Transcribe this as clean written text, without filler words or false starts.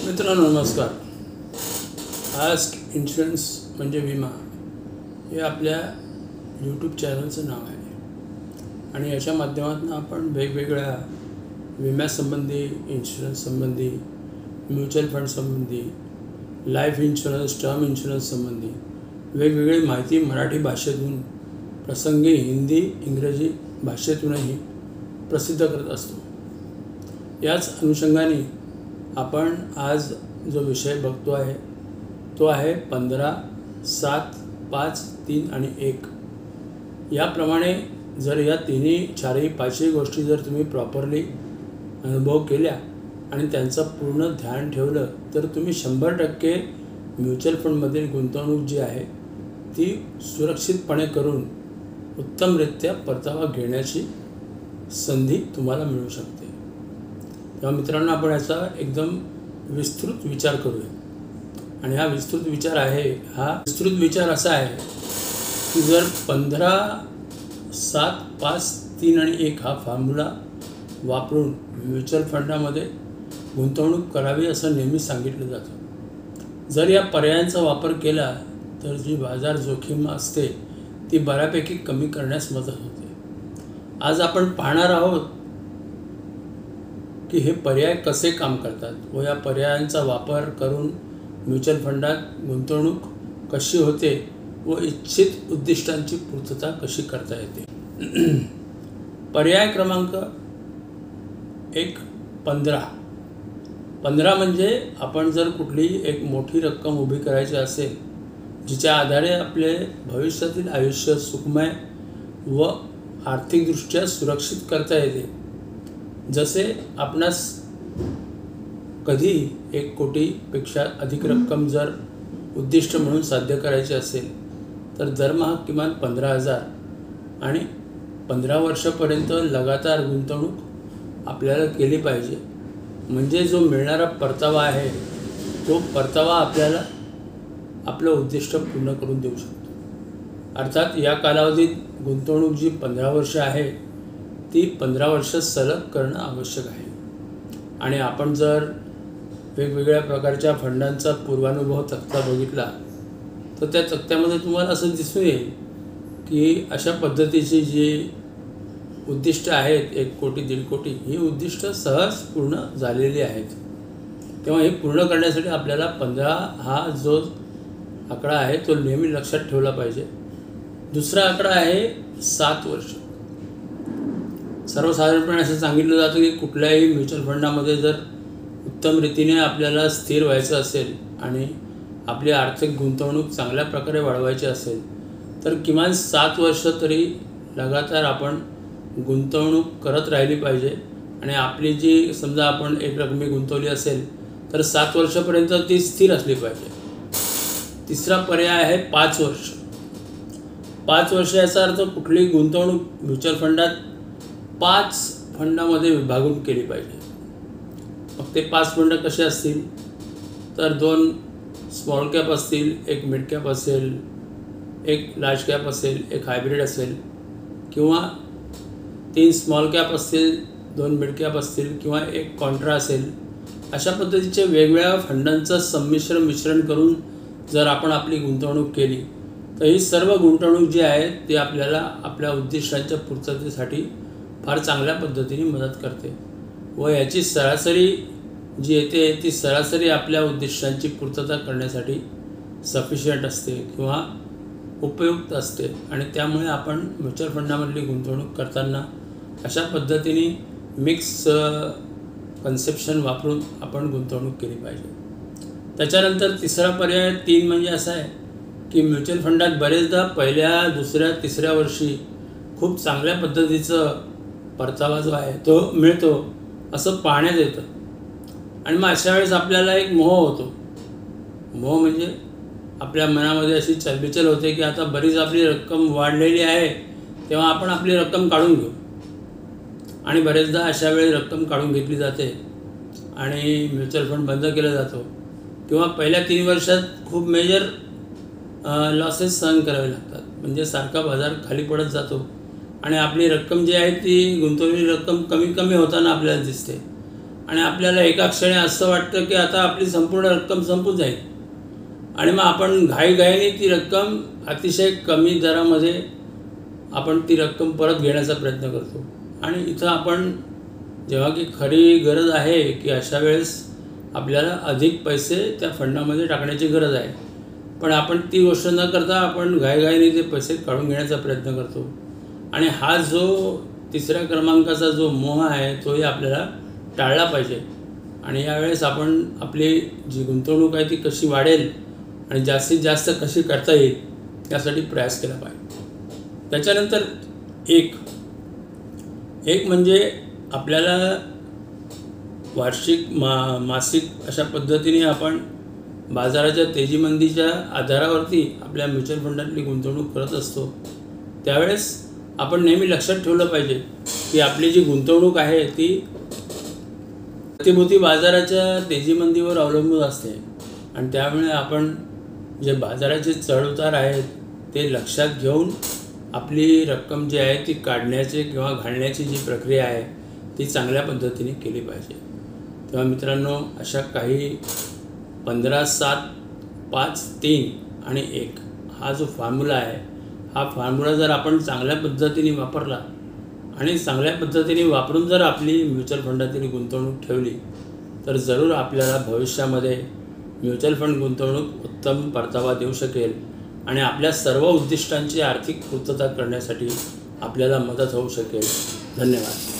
मित्रांनो नमस्कार. Ask insurance म्हणजे विमा हे आपल्या यूट्यूब चॅनलचं नाव आहे आणि याच्या माध्यमातून आपण वेगवेगळ्या विम्यासंबंधी, इन्शुरन्स संबंधी, म्युच्युअल फंड संबंधी, लाईफ इन्शुरन्स, टर्म इन्शुरन्स संबंधी वेगवेगळी माहिती मराठी भाषेतून, प्रसंगी हिंदी, इंग्रजी भाषेतूनही प्रसिद्ध करत असतो. याच अनुषंगाने आपण आज जो विषय बघतो आहे तो आहे 15, 7, 5, 3 आणि 1. याप्रमाणे जर या तिन्ही, चारही, पाचही गोष्टी जर तुम्ही प्रॉपरली अनुभव केल्या आणि त्यांचं पूर्ण ध्यान ठेवलं तर तुम्ही 100% म्युच्युअल फंडमधील गुंतवणूक जी आहे ती सुरक्षितपणे करून उत्तमरित्या परतावा घेण्याची संधी तुम्हाला मिळू शकते. तेव्हा मित्रांनो, आपण याचा एकदम विस्तृत विचार करूया. आणि हा विस्तृत विचार असा आहे की जर 15, 7, 5, 3 आणि 1 हा फॉर्म्युला वापरून म्युच्युअल फंडामध्ये गुंतवणूक करावी असं नेहमी सांगितलं जातं. जर या पर्यायांचा वापर केला तर जी बाजार जोखीम असते ती बऱ्यापैकी कमी करण्यास मदत होते. आज आपण पाहणार आहोत की हे पर्याय कसे काम करतात व या पर्यायांचा वापर करून म्युच्युअल फंडात गुंतवणूक कशी होते व इच्छित उद्दिष्टांची पूर्तता कशी करता येते. पर्याय क्रमांक 1, 15 म्हणजे आपण जर कुठली एक मोठी रक्कम उभी करायची असेल जिच्या आधारे आपले भविष्यातील आयुष्य सुखमय व आर्थिकदृष्ट्या सुरक्षित करता येते. जसे आपणास कधी 1 कोटीपेक्षा अधिक रक्कम जर उद्दिष्ट म्हणून साध्य करायचे असेल तर दरमहा किमान 15,000 आणि 15 वर्षापर्यंत लगातार गुंतवणूक आपल्याला केली पाहिजे. म्हणजे जो मिळणारा परतावा आहे तो परतावा आपल्याला आपलं उद्दिष्ट पूर्ण करून देऊ शकतो. अर्थात या कालावधीत गुंतवणूक जी 15 वर्ष आहे ती 15 वर्ष सलग करणं आवश्यक आहे. आणि आपण जर वेगवेगळ्या प्रकारच्या फंडांचा पूर्वानुभव तक्ता बघितला तर त्या तक्त्यामध्ये तुम्हाला असं दिसून येईल की अशा पद्धतीची जी उद्दिष्ट आहेत 1 कोटी, 1.5 कोटी ही उद्दिष्ट सहज पूर्ण झालेली आहेत. तेव्हा हे पूर्ण करण्यासाठी आपल्याला 15 हा जो आकडा आहे तो नेहमी लक्षात ठेवला पाहिजे. दुसरा आकडा आहे 7 वर्ष. सर्वसाधारणपणे असं सांगितलं जातं की कुठल्याही म्युच्युअल फंडामध्ये जर उत्तम रीतीने आपल्याला स्थिर व्हायचं असेल आणि आपली आर्थिक गुंतवणूक चांगल्या प्रकारे वाढवायची असेल तर किमान 7 वर्ष तरी लगातार आपण गुंतवणूक करत राहिली पाहिजे. आणि आपली जी समजा आपण एक रकमी गुंतवली असेल तर 7 वर्षापर्यंत ती स्थिर असली पाहिजे. तिसरा पर्याय आहे 5 वर्ष. 5 वर्ष याचा अर्थ कुठलीही गुंतवणूक म्युच्युअल फंडात 5 फंडामध्ये विभागून केली पाहिजे. मग ते 5 फंड कसे असतील तर 2 स्मॉल कॅप असतील, 1 मिड कॅप असेल, 1 लार्ज कॅप असेल, 1 हायब्रिड असेल, किंवा 3 स्मॉल कॅप असतील, 2 मिड कॅप असतील, किंवा 1 कॉन्ट्रा असेल. अशा पद्धतीचे वेगवेगळ्या फंडांचं मिश्रण करून जर आपण आपली गुंतवणूक केली तर ही सर्व गुंतवणूक जी आहे ती आपल्याला आपल्या उद्दिष्टांच्या पूर्ततेसाठी फार चांगल्या पद्धतीने मदत करते व याची सरासरी जी येते ती सरासरी आपल्या उद्दिष्टांची पूर्तता करण्यासाठी सफिशियंट असते किंवा उपयुक्त असते. आणि त्यामुळे आपण म्युच्युअल फंडामधली गुंतवणूक करताना अशा पद्धतीने मिक्स कन्सेप्शन वापरून आपण गुंतवणूक केली पाहिजे. त्याच्यानंतर तिसरा पर्याय 3 म्हणजे असा आहे की म्युच्युअल फंडात बरेचदा पहिल्या, दुसऱ्या, तिसऱ्या वर्षी खूप चांगल्या पद्धतीचं परतावा जो आहे तो मिळतो असं पाहण्यात येतं. आणि मग अशा वेळेस आपल्याला एक मोह होतो. मोह म्हणजे आपल्या मनामध्ये अशी चलबिचल होते की आता बरीच आपली रक्कम वाढलेली आहे तेव्हा आपण आपली रक्कम काढून घेऊ. आणि बरेचदा अशा वेळी रक्कम काढून घेतली जाते आणि म्युच्युअल फंड बंद केला जातो किंवा पहिल्या 3 वर्षात खूप मेजर लॉसेस सहन करावे लागतात. म्हणजे सारखा बाजार खाली पडत जातो आणि आपली रक्कम जी आहे ती गुंतवलेली रक्कम कमी कमी होताना आपल्याला दिसते. आणि आपल्याला एका क्षणी असं वाटतं की आता आपली संपूर्ण रक्कम संपून जाईल आणि मग आपण घाईघाईने ती रक्कम अतिशय कमी दरामध्ये आपण ती रक्कम परत घेण्याचा प्रयत्न करतो. आणि इथं आपण जेव्हा की खरी गरज आहे की अशा वेळेस आपल्याला अधिक पैसे त्या फंडामध्ये टाकण्याची गरज आहे, पण आपण ती गोष्ट न करता आपण घाईघाईने ते पैसे काढून घेण्याचा प्रयत्न करतो. आणि हा जो तिसऱ्या क्रमांकाचा जो मोह आहे तोही आपल्याला टाळला पाहिजे. आणि यावेळेस आपण आपली जी गुंतवणूक आहे ती कशी वाढेल आणि जास्तीत जास्त कशी करता येईल यासाठी प्रयास केला पाहिजे. त्याच्यानंतर एक म्हणजे आपल्याला वार्षिक मासिक अशा पद्धतीने आपण बाजाराच्या तेजीमंदीच्या आधारावरती आपल्या म्युच्युअल फंडातली गुंतवणूक करत असतो. त्यावेळेस आपण नेहमी लक्षात ठेवलं पाहिजे की आपली जी गुंतवणूक आहे ती प्रतिभूती बाजाराच्या तेजीमंदीवर अवलंबून असते. आणि त्यामुळे आपण जे बाजाराचे चढउतार आहेत ते लक्षात घेऊन आपली रक्कम जी आहे ती काढण्याची किंवा घालण्याची जी प्रक्रिया आहे ती चांगल्या पद्धतीने केली पाहिजे. तेव्हा मित्रांनो, अशा काही 15, 7, 5, 3 आणि 1 हा जो फॉर्म्युला आहे, हा फॉर्म्युला जर आपण चांगल्या पद्धतीने वापरला आणि चांगल्या पद्धतीने वापरून जर आपली म्युच्युअल फंडातील गुंतवणूक ठेवली तर जरूर आपल्याला भविष्यामध्ये म्युच्युअल फंड गुंतवणूक उत्तम परतावा देऊ शकेल आणि आपल्या सर्व उद्दिष्टांची आर्थिक पूर्तता करण्यासाठी आपल्याला मदत होऊ शकेल. धन्यवाद.